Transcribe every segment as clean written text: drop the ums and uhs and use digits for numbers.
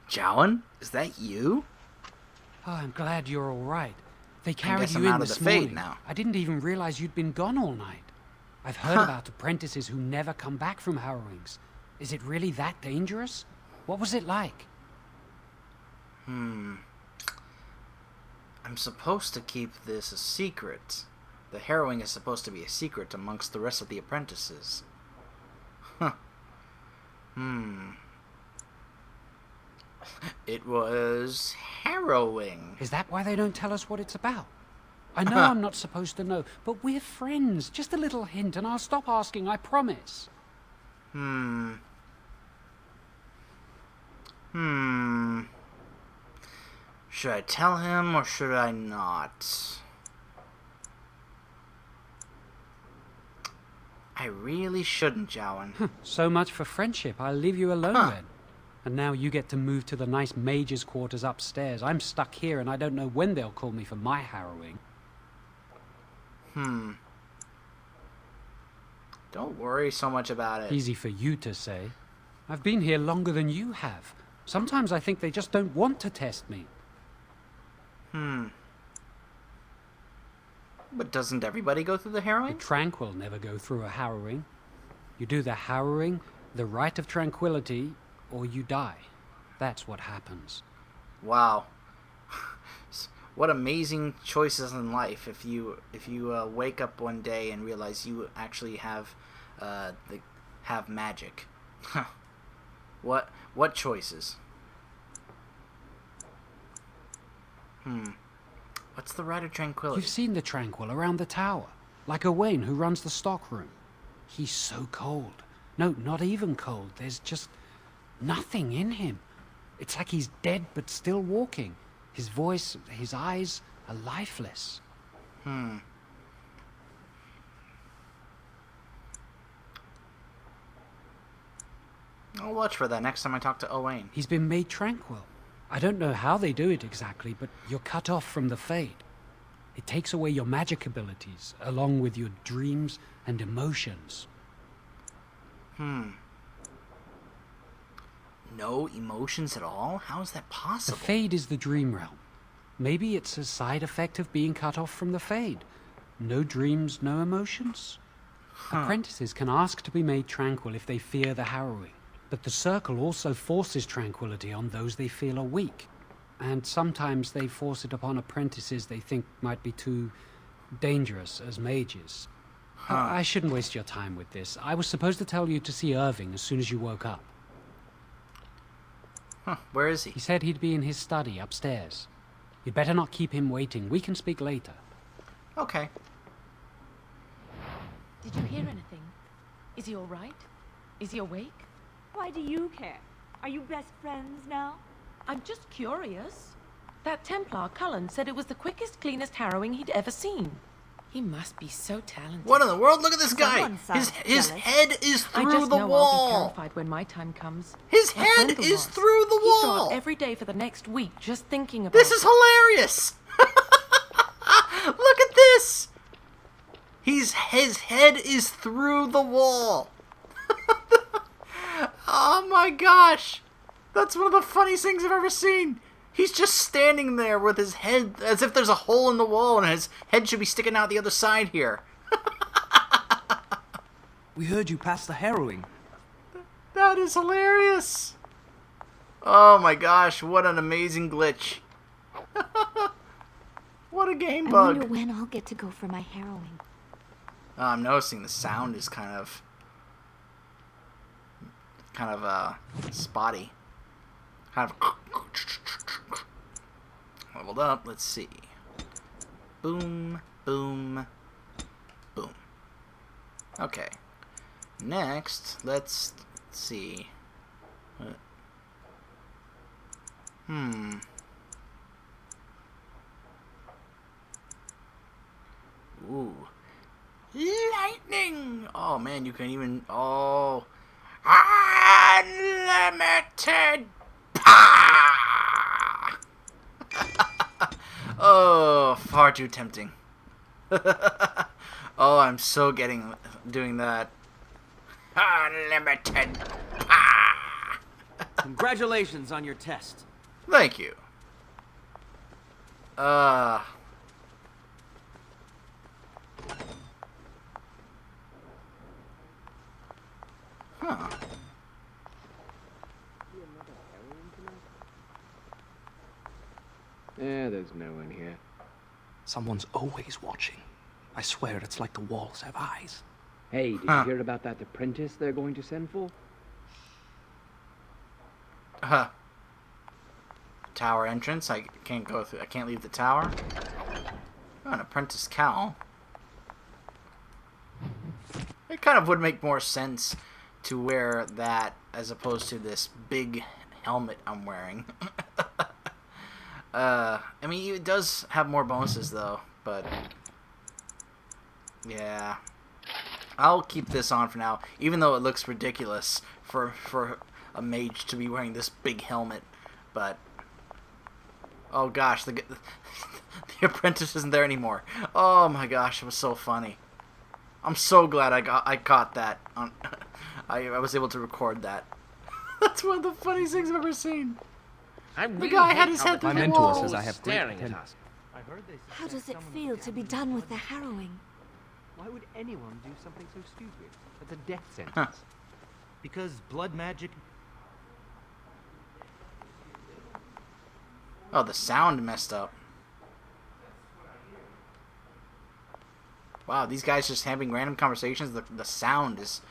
Jowan, is that you? Oh, I'm glad you're all right. They I carried guess you I'm in out of this the Fade morning. now. I didn't even realize you'd been gone all night. I've heard about apprentices who never come back from harrowings. Is it really that dangerous? What was it like? I'm supposed to keep this a secret. The harrowing is supposed to be a secret amongst the rest of the apprentices. Huh. It was harrowing. Is that why they don't tell us what it's about? I know I'm not supposed to know, but we're friends. Just a little hint and I'll stop asking, I promise. Should I tell him or should I not? I really shouldn't, Jowan. So much for friendship. I'll leave you alone then. And now you get to move to the nice Mage's quarters upstairs. I'm stuck here and I don't know when they'll call me for my harrowing. Don't worry so much about it. Easy for you to say. I've been here longer than you have. Sometimes I think they just don't want to test me. But doesn't everybody go through the The harrowing? tranquil never go through a harrowing. You do the harrowing, the rite of tranquility, or you die. That's what happens. Wow. What amazing choices in life if you wake up one day and realize you actually have magic. What choices? What's the rite of tranquility? You've seen the tranquil around the tower, like Owain who runs the stockroom. He's so cold. No, not even cold. There's just nothing in him. It's like he's dead but still walking. His voice, his eyes are lifeless. I'll watch for that next time I talk to Owain. He's been made tranquil. I don't know how they do it exactly, but you're cut off from the Fade. It takes away your magic abilities, along with your dreams and emotions. No emotions at all? How is that The possible? Fade is the dream realm. Maybe it's a side effect of being cut off from the Fade. No dreams, no emotions? Apprentices can ask to be made tranquil if they fear the harrowing. But the Circle also forces tranquility on those they feel are weak. And sometimes they force it upon apprentices they think might be too dangerous as mages. I shouldn't waste your time with this. I was supposed to tell you to see Irving as soon as you woke up. Where is he? He said he'd be in his study upstairs. You'd better not keep him waiting. We can speak later. Okay. Did you hear anything? Is he all right? Is he awake? Why do you care? Are you best friends now? I'm just curious. That Templar, Cullen, said it was the quickest, cleanest harrowing he'd ever seen. He must be so talented. What in the world? Look at this guy! Someone sounds His jealous. head is I through just the know I'll be wall! terrified when my time comes. His My head Wendell is was. through the He saw wall! it every day for the next week, just thinking about This is hilarious! Look at this! His head is through the wall! Oh my gosh! That's one of the funniest things I've ever seen! He's just standing there with his head as if there's a hole in the wall and his head should be sticking out the other side here. We heard you passed the harrowing. That is hilarious! Oh my gosh, what an amazing glitch. What a game I bug. wonder when I'll get to go for my harrowing. I'm noticing the sound is kind of spotty. Kind of leveled up. Let's see. Boom, boom, boom. Okay. Next, let's see. Ooh. Lightning! Oh man, you can even. Oh. Unlimited power! Oh, far too tempting. Oh, I'm so doing that. Unlimited power! Congratulations on your test. Thank you. Huh. Yeah, there's no one here. Someone's always watching. I swear it's like the walls have eyes. Hey, did you hear about that apprentice they're going to send for? Tower entrance. I can't go through. I can't leave the tower. Oh, an apprentice cowl. It kind of would make more sense to wear that as opposed to this big helmet I'm wearing. I mean, it does have more bonuses though, but yeah, I'll keep this on for now, even though it looks ridiculous for a mage to be wearing this big helmet. But oh gosh, the apprentice isn't there anymore. Oh my gosh, it was so funny. I'm so glad I caught that on. I was able to record that. That's one of the funniest things I've ever seen. The guy had his head through the wall. My mentor says I have great potential. How does it feel to be done with the harrowing? Why would anyone do something so stupid? That's a death sentence. Because blood magic... Oh, the sound messed up. Wow, these guys just having random conversations. The sound is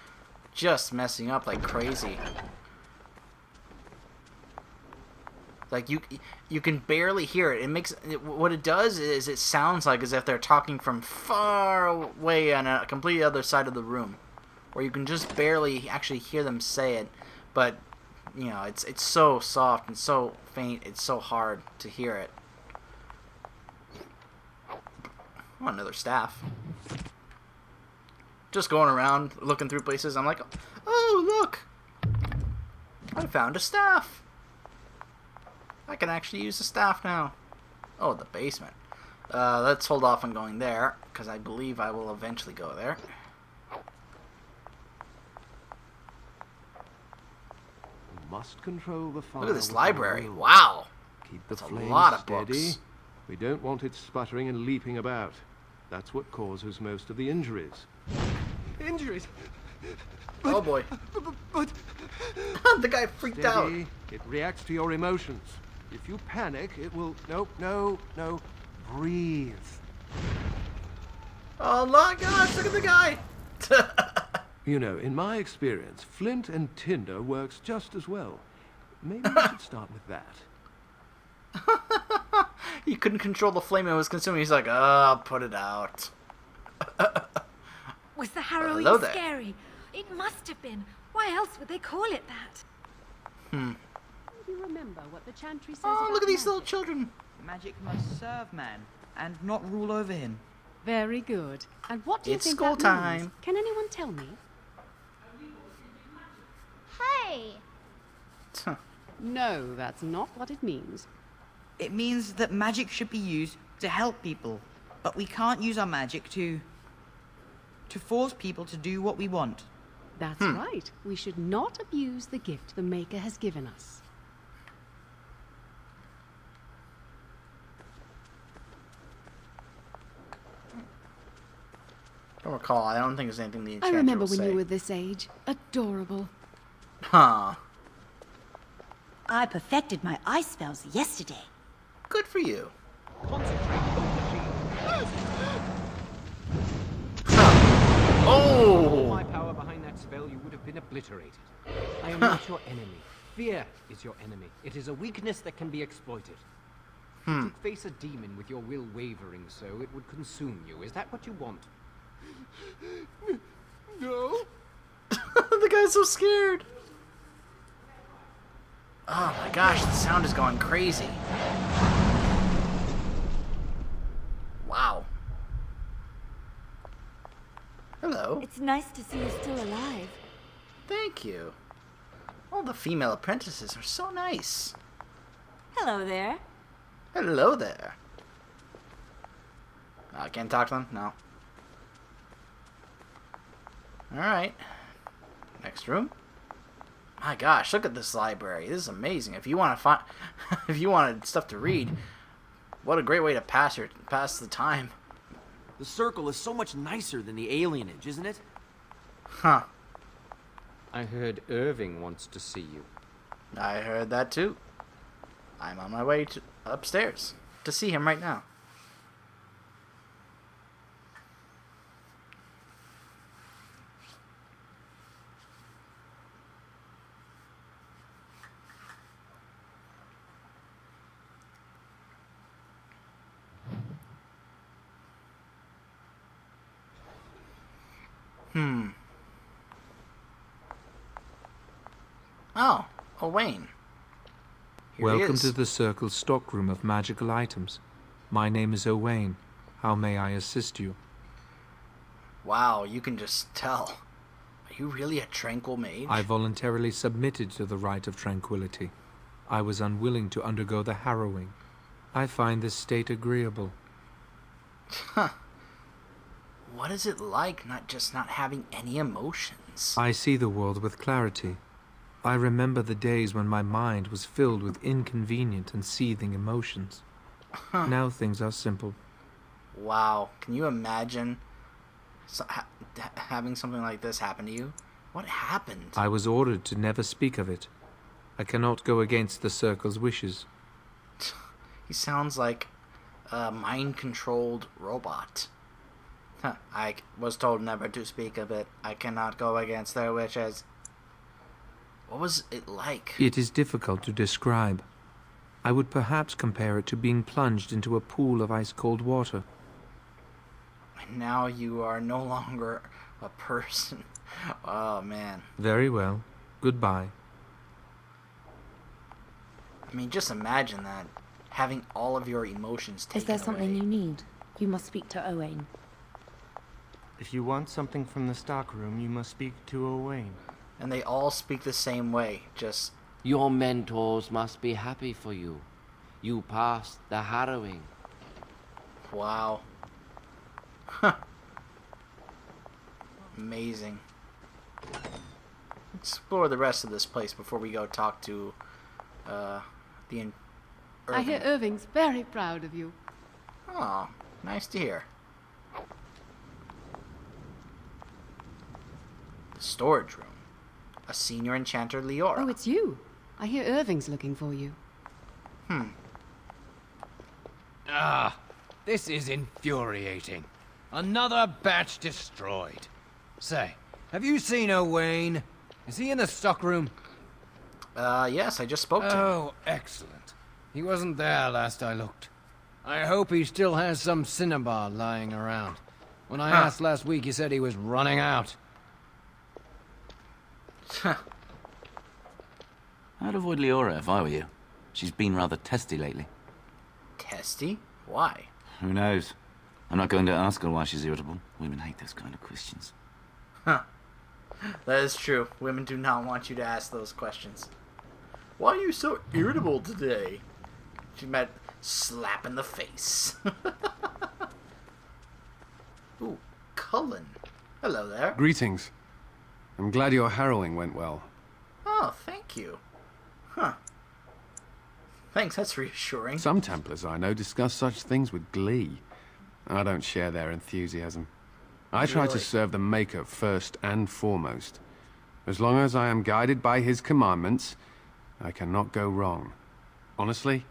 just messing up like crazy. Like you can barely hear it. It makes what it does is it sounds like as if they're talking from far away on a completely other side of the room, where you can just barely actually hear them say it. But you know, it's so soft and so faint. It's so hard to hear it. Oh, another staff. Just going around looking through places. I'm like, oh look, I found a staff. I can actually use the staff now. Oh, the basement. Let's hold off on going there, because I believe I will eventually go there. We must control the fire. Look at this with library. our will. Wow. Keep the That's a flame lot of steady. books. We don't want it sputtering and leaping about. That's what causes most of the injuries. Injuries? Oh boy. But... The guy freaked out. Steady. It reacts to your emotions. If you panic, it will... No. Breathe. Oh my gosh, look at the guy. You know, in my experience, flint and tinder works just as well. Maybe we should start with that. He couldn't control the flame it was consuming. He's like, oh, put it out. Was the harrowing Hello there. scary? It must have been. Why else would they call it that? You remember what the chantry says Oh, about look at these magic? little children. Magic must serve man, and not rule over him. Very good. And what do you It's think school that means? time. Can anyone tell me? Hey! No, that's not what it means. It means that magic should be used to help people, but we can't use our magic to force people to do what we want. That's right. We should not abuse the gift the Maker has given us. I don't recall. I don't think there's anything the I enchanter remember will when say. you were this age. Adorable. Huh. I perfected my ice spells yesterday. Good for you. All Oh! my power behind that spell, you would have been obliterated. I am not your enemy. Fear is your enemy. It is a weakness that can be exploited. Should you face a demon with your will wavering so, it would consume you. Is that what you want? No? The guy's so scared. Oh my gosh, the sound is going crazy. Wow. Hello. It's nice to see you still alive. Thank you. All the female apprentices are so nice. Hello there. Hello there. I can't talk to them? No. Alright. Next room. My gosh, look at this library. This is amazing. If you want to find, if you wanted stuff to read, what a great way to pass the time. The circle is so much nicer than the alienage, isn't it? Huh. I heard Irving wants to see you. I heard that too. I'm on my way to upstairs to see him right now. Oh, Owain. Here he Welcome is. to the Circle's stockroom of magical items. My name is Owain. How may I assist you? Wow, you can just tell. Are you really a tranquil mage? I voluntarily submitted to the rite of tranquility. I was unwilling to undergo the harrowing. I find this state agreeable. Huh. What is it like not having any emotions? I see the world with clarity. I remember the days when my mind was filled with inconvenient and seething emotions. Now things are simple. Wow, can you imagine having something like this happen to you? What happened? I was ordered to never speak of it. I cannot go against the Circle's wishes. He sounds like a mind-controlled robot. I was told never to speak of it. I cannot go against their wishes. What was it like? It is difficult to describe. I would perhaps compare it to being plunged into a pool of ice-cold water. And now you are no longer a person. Oh, man. Very well. Goodbye. I mean, just imagine that. Having all of your emotions taken Is there something away. you need? You must speak to Owain. If you want something from the stockroom, you must speak to Owain. And they all speak the same way, just... Your mentors must be happy for you. You passed the harrowing. Wow. Huh. Amazing. Explore the rest of this place before we go talk to, Irving. I hear Irving's very proud of you. Oh, nice to hear. The storage room. A senior enchanter, Leora. Oh, it's you. I hear Irving's looking for you. Ah, this is infuriating. Another batch destroyed. Say, have you seen Owain? Is he in the stockroom? Yes, I just spoke to him. Oh, excellent. He wasn't there last I looked. I hope he still has some cinnabar lying around. When I asked last week, he said he was running out. I'd avoid Leora if I were you. She's been rather testy lately. Testy? Why? Who knows? I'm not going to ask her why she's irritable. Women hate those kind of questions. Huh. That is true. Women do not want you to ask those questions. Why are you so irritable today? She meant slap in the face. Ooh, Cullen. Hello there. Greetings. I'm glad your harrowing went well. Oh, thank you. Huh. Thanks, that's reassuring. Some Templars I know discuss such things with glee. I don't share their enthusiasm. I try to Really? serve the Maker first and foremost. As long as I am guided by his commandments, I cannot go wrong. Honestly,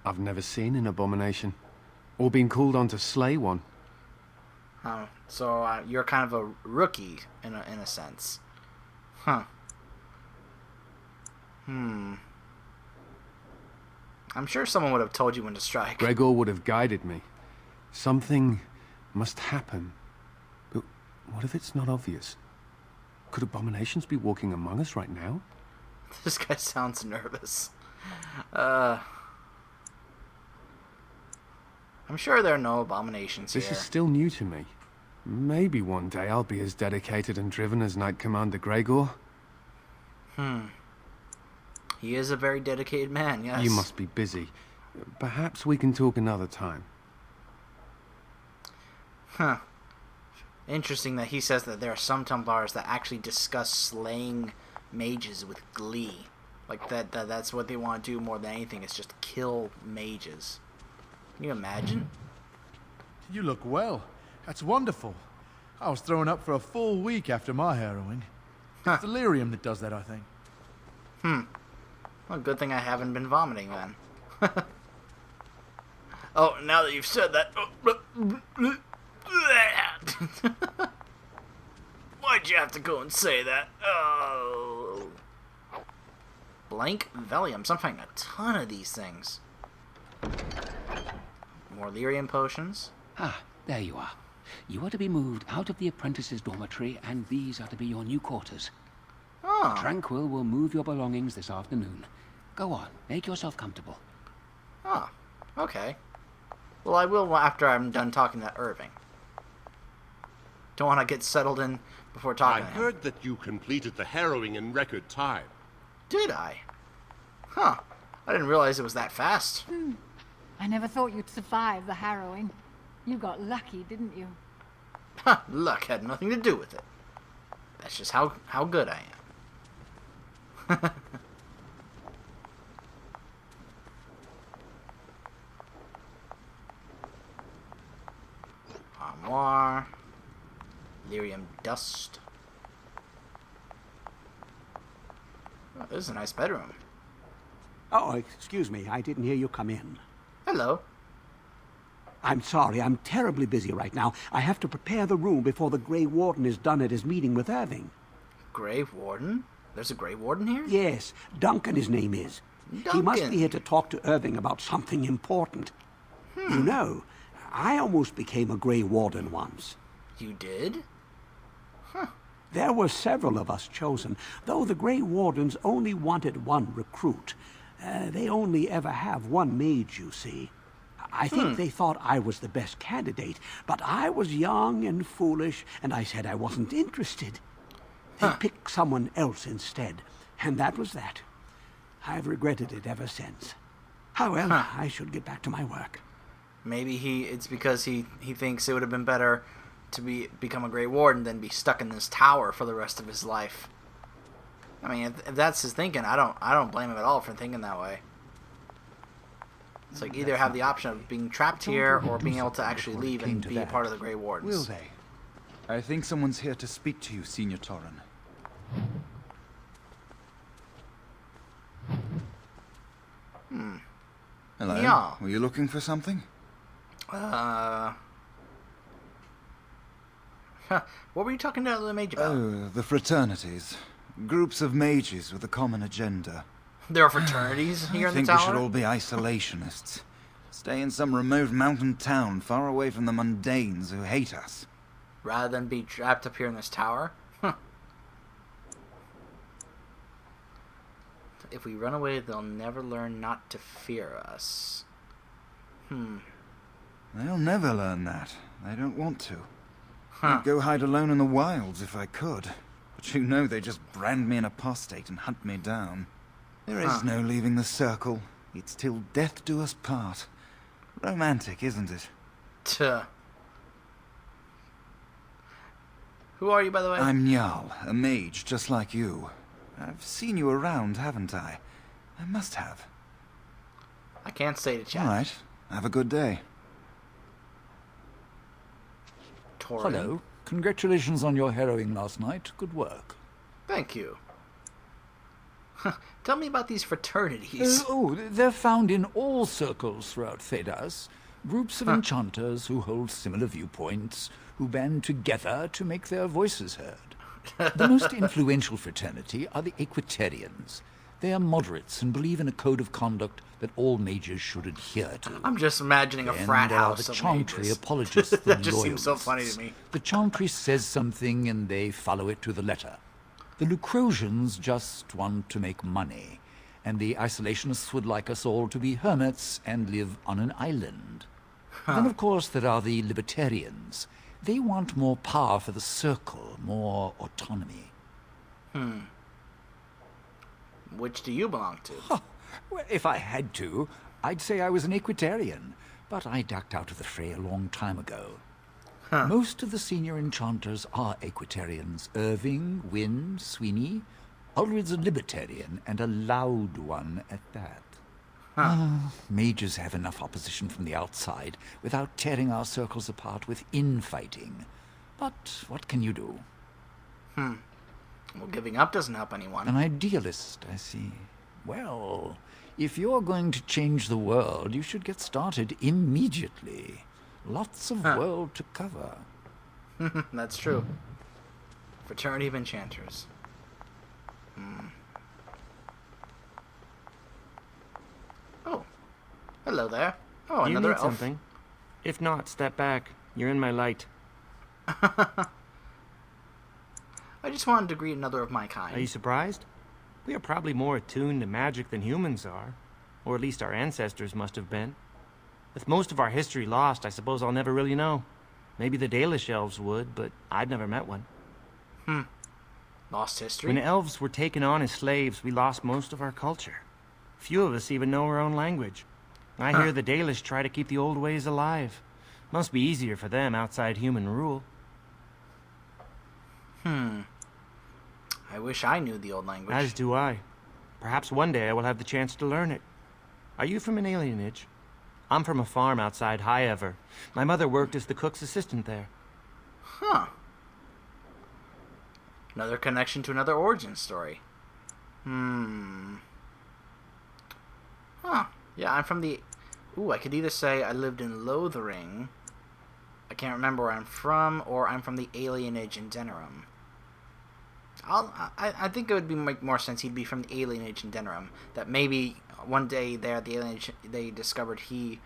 I've never seen an abomination, or been called on to slay one. Oh, so you're kind of a rookie in a sense. Huh. I'm sure someone would have told you when to strike. Gregor would have guided me. Something must happen. But what if it's not obvious? Could abominations be walking among us right now? This guy sounds nervous. I'm sure there are no abominations This here. is still new to me. Maybe one day I'll be as dedicated and driven as Knight Commander Gregor. He is a very dedicated man, yes. You must be busy. Perhaps we can talk another time. Huh. Interesting that he says that there are some Templars that actually discuss slaying mages with glee. Like that's what they want to do more than anything, is just kill mages. Can you imagine? You look well. That's wonderful. I was thrown up for a full week after my harrowing. It's delirium that does that, I think. Well, good thing I haven't been vomiting then. Oh, now that you've said that... Why'd you have to go and say that? Oh... Blank Valium. So I'm finding a ton of these things. More lyrium potions. Ah, there you are. You are to be moved out of the apprentices' dormitory, and these are to be your new quarters. Oh. Tranquil will move your belongings this afternoon. Go on, make yourself comfortable. Oh, okay. Well, I will after I'm done talking to Irving. Don't want to get settled in before talking I to him. heard that you completed the harrowing in record time. Did I? Huh. I didn't realize it was that fast. I never thought you'd survive the harrowing. You got lucky, didn't you? Huh, luck had nothing to do with it. That's just how good I am. Armoire. Lyrium dust. Oh, this is a nice bedroom. Oh, excuse me. I didn't hear you come in. Hello. I'm sorry. I'm terribly busy right now. I have to prepare the room before the Grey Warden is done at his meeting with Irving. Grey Warden? There's a Grey Warden here? Yes. Duncan, his name is. Duncan. He must be here to talk to Irving about something important. You know, I almost became a Grey Warden once. You did? Huh. There were several of us chosen, though the Grey Wardens only wanted one recruit. They only ever have one mage, you see. I think they thought I was the best candidate, but I was young and foolish, and I said I wasn't interested. They picked someone else instead, and that was that. I've regretted it ever since. However, I should get back to my work. Maybe it's because he thinks it would have been better to become a Grey Warden than be stuck in this tower for the rest of his life. I mean, if that's his thinking, I don't blame him at all for thinking that way. It's like either have the option of being trapped here or being able to actually leave and be a part of the Grey Wardens. Will they? I think someone's here to speak to you, Senior Torren. Hello? Yeah. Were you looking for something? What were you talking to the mage about? Oh, the fraternities. Groups of mages with a common agenda. There are fraternities here in the I think tower? we should all be isolationists. Stay in some remote mountain town, far away from the mundanes who hate us. Rather than be trapped up here in this tower? Huh. If we run away, they'll never learn not to fear us. They'll never learn that. They don't want to. Huh. I'd go hide alone in the wilds if I could. But you know they just brand me an apostate and hunt me down. There is no leaving the circle. It's till death do us part. Romantic, isn't it? Tuh. Who are you, by the way? I'm Njal, a mage just like you. I've seen you around, haven't I? I must have. I can't say to chat. All right. Have a good day. Torren. Hello. Congratulations on your harrowing last night. Good work. Thank you. Tell me about these fraternities. They're found in all circles throughout Thedas. Groups of enchanters who hold similar viewpoints, who band together to make their voices heard. The most influential fraternity are the Equitarians. They are moderates and believe in a code of conduct that all mages should adhere to. I'm just imagining a frat Then house there are of the Chantry mages. apologists and That just seems so funny to loyalists. me. The Chantry says something and they follow it to the letter. The Lucrosians just want to make money, and the isolationists would like us all to be hermits and live on an island. Then, of course, there are the Libertarians. They want more power for the Circle, more autonomy. Which do you belong to? Well, if I had to, I'd say I was an Equitarian, but I ducked out of the fray a long time ago. Most of the senior enchanters are Equitarians. Irving, Wynne, Sweeney. Ulrid's a libertarian, and a loud one at that. Mages have enough opposition from the outside without tearing our circles apart with infighting. But what can you do? Well, giving up doesn't help anyone. An idealist, I see. Well, if you're going to change the world, you should get started immediately. Lots of world to cover. That's true. Fraternity of Enchanters. Oh. Hello there. Oh, You another need elf. something. If not, step back. You're in my light. I just wanted to greet another of my kind. Are you surprised? We are probably more attuned to magic than humans are. Or at least our ancestors must have been. With most of our history lost, I suppose I'll never really know. Maybe the Dalish elves would, but I've never met one. Lost history? When elves were taken on as slaves, we lost most of our culture. Few of us even know our own language. I hear the Dalish try to keep the old ways alive. Must be easier for them outside human rule. I wish I knew the old language. As do I. Perhaps one day I will have the chance to learn it. Are you from an alienage? I'm from a farm outside Highever. My mother worked as the cook's assistant there. Another connection to another origin story. Yeah, I'm from the... Ooh, I could either say I lived in Lothering. I can't remember where I'm from, or I'm from the alienage in Denerim. I think it would make more sense he'd be from the alienage in Denerim. That maybe one day there at the alienage they discovered he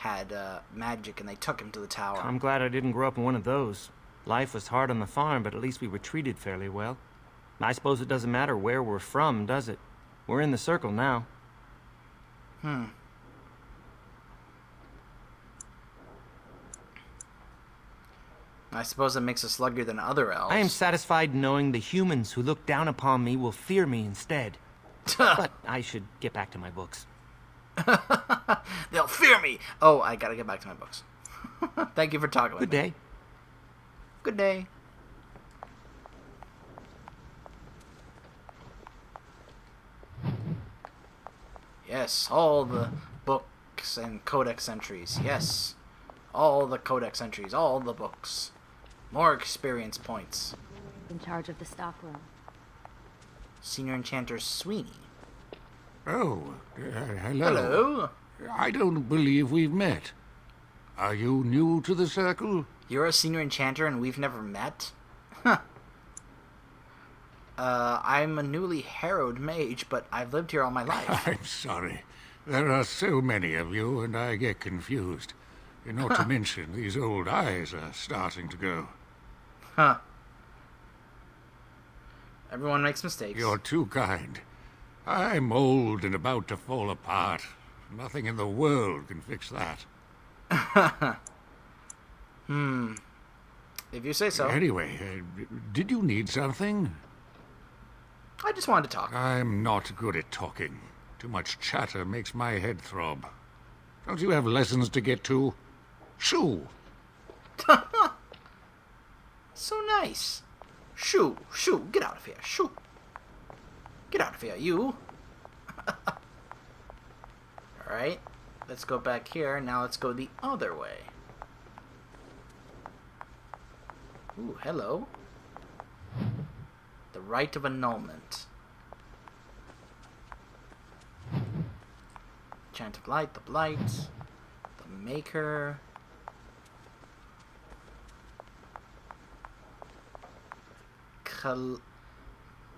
had magic and they took him to the tower. I'm glad I didn't grow up in one of those. Life was hard on the farm, but at least we were treated fairly well. I suppose it doesn't matter where we're from, does it? We're in the circle now. I suppose that makes us sluggier than other elves. I am satisfied knowing the humans who look down upon me will fear me instead. But I should get back to my books. They'll fear me! Oh, I gotta get back to my books. Thank you for talking with me. Good day. Good day. Yes, all the books and codex entries. Yes. All the codex entries, all the books. More experience points. In charge of the stockroom. Senior Enchanter Sweeney. Oh, hello. Hello. I don't believe we've met. Are you new to the circle? You're a senior enchanter and we've never met? Huh. I'm a newly harrowed mage, but I've lived here all my life. I'm sorry. There are so many of you, and I get confused. Not to mention, these old eyes are starting to go. Huh. Everyone makes mistakes. You're too kind. I'm old and about to fall apart. Nothing in the world can fix that. If you say so. Anyway, did you need something? I just wanted to talk. I'm not good at talking. Too much chatter makes my head throb. Don't you have lessons to get to? Shoo! So nice. Shoo, shoo, get out of here, shoo. Get out of here, you. Alright, let's go back here. Now let's go the other way. Ooh, hello. The Rite of Annulment. Chant of Light, the Blight, the Maker.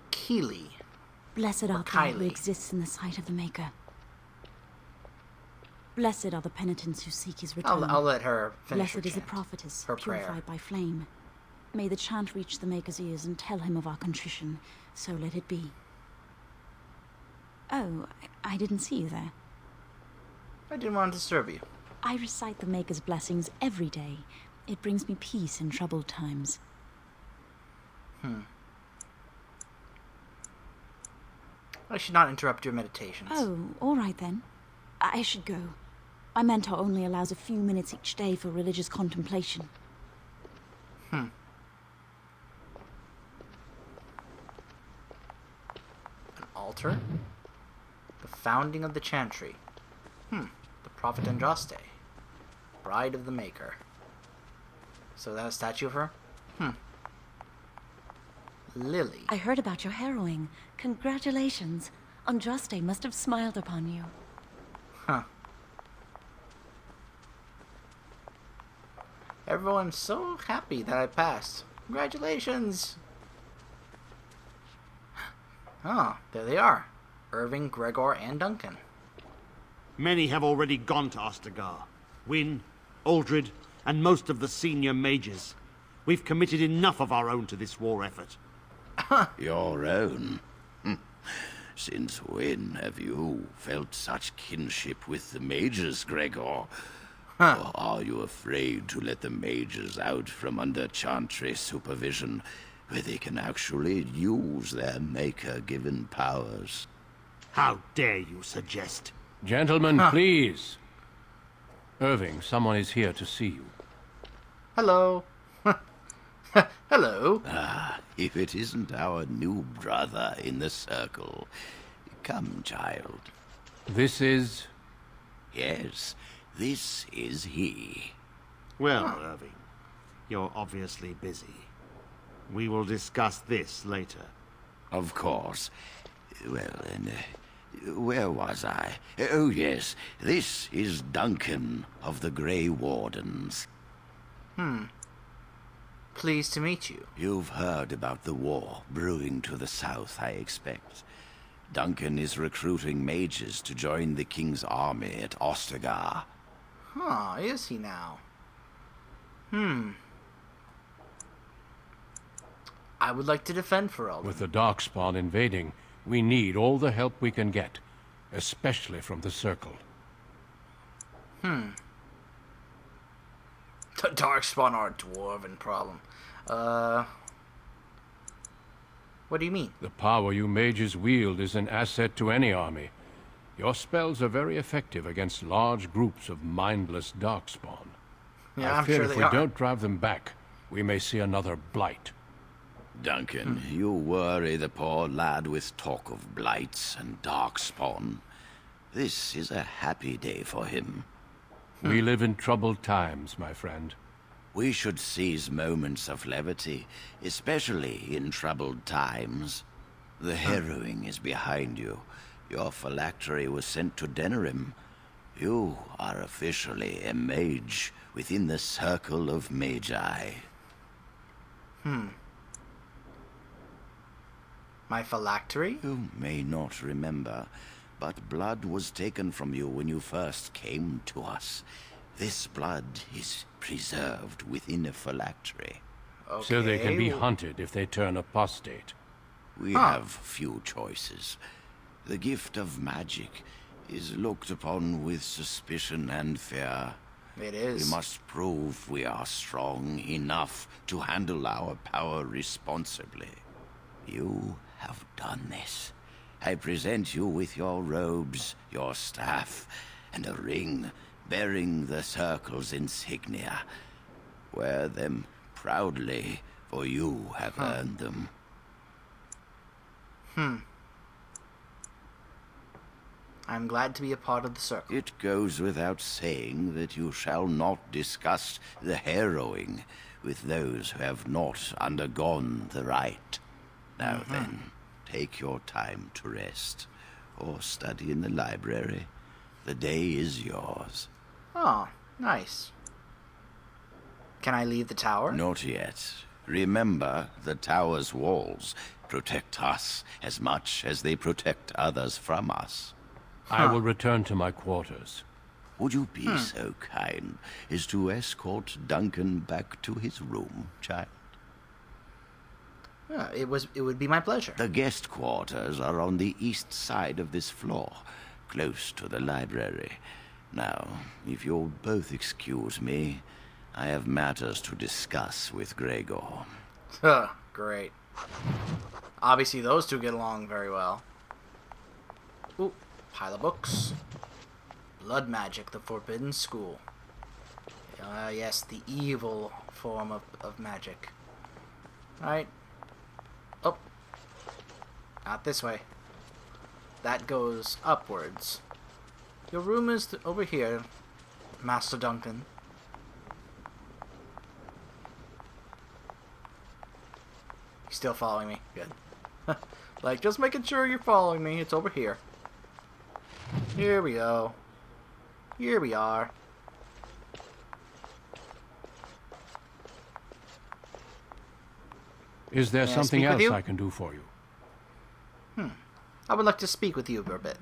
Keely. Blessed art thou who exists in the sight of the Maker. Blessed are the penitents who seek his return. I'll let her finish Blessed her is the chant, prophetess, her purified prayer. by flame. May the chant reach the Maker's ears and tell him of our contrition. So let it be. Oh, I didn't see you there. I didn't want to disturb you. I recite the Maker's blessings every day. It brings me peace in troubled times. I should not interrupt your meditations. Oh, all right then. I should go. My mentor only allows a few minutes each day for religious contemplation. altar. The founding of the Chantry. The Prophet Andraste. Bride of the Maker. So that a statue of her? Lily. I heard about your harrowing. Congratulations. Andraste must have smiled upon you. Huh. Everyone's so happy that I passed. Congratulations! Oh, there they are. Irving, Gregor, and Duncan. Many have already gone to Ostagar. Wynne, Aldred, and most of the senior mages. We've committed enough of our own to this war effort. Your own? Since when have you felt such kinship with the mages, Gregor? Or are you afraid to let the mages out from under Chantry supervision, where they can actually use their Maker-given powers? How dare you suggest? Gentlemen, please. Irving, someone is here to see you. Hello. Hello. If it isn't our new brother in the circle. Come, child. This is... Yes, this is he. Well, Irving, you're obviously busy. We will discuss this later. Of course. Well, then, where was I? Oh, yes, this is Duncan of the Grey Wardens. Pleased to meet you. You've heard about the war brewing to the south, I expect. Duncan is recruiting mages to join the king's army at Ostagar. Huh, is he now? I would like to defend for Eldon. With the Darkspawn invading, we need all the help we can get, especially from the Circle. The Darkspawn are a dwarven problem. What do you mean? The power you mages wield is an asset to any army. Your spells are very effective against large groups of mindless Darkspawn. Yeah, I I'm fear sure if they we are. don't drive them back, we may see another blight. Duncan, you worry the poor lad with talk of blights and Darkspawn. This is a happy day for him. We live in troubled times, my friend. We should seize moments of levity, especially in troubled times. The harrowing is behind you. Your phylactery was sent to Denerim. You are officially a mage within the circle of Magi. My phylactery? You may not remember, but blood was taken from you when you first came to us. This blood is preserved within a phylactery. Okay. So they can be hunted if they turn apostate. We have few choices. The gift of magic is looked upon with suspicion and fear. It is. We must prove we are strong enough to handle our power responsibly. You have done this. I present you with your robes, your staff, and a ring bearing the Circle's insignia. Wear them proudly, for you have earned them. I'm glad to be a part of the circle. It goes without saying that you shall not discuss the harrowing with those who have not undergone the rite. Now then, take your time to rest, or study in the library. The day is yours. Oh, nice. Can I leave the tower? Not yet. Remember, the tower's walls protect us as much as they protect others from us. I will return to my quarters. Would you be so kind as to escort Duncan back to his room, child? It would be my pleasure. The guest quarters are on the east side of this floor, close to the library. Now, if you'll both excuse me, I have matters to discuss with Gregor. Great. Obviously, those two get along very well. Ooh, pile of books. Blood Magic, the Forbidden School. Yes, the evil form of magic. Alright. Oh. Not this way. that goes upwards. Your room is over here, Master Duncan. He's still following me. Good. Like, just making sure you're following me. It's over here. Here we go. Here we are. Is there May I something speak with else you? I can do for you? I would like to speak with you for a bit.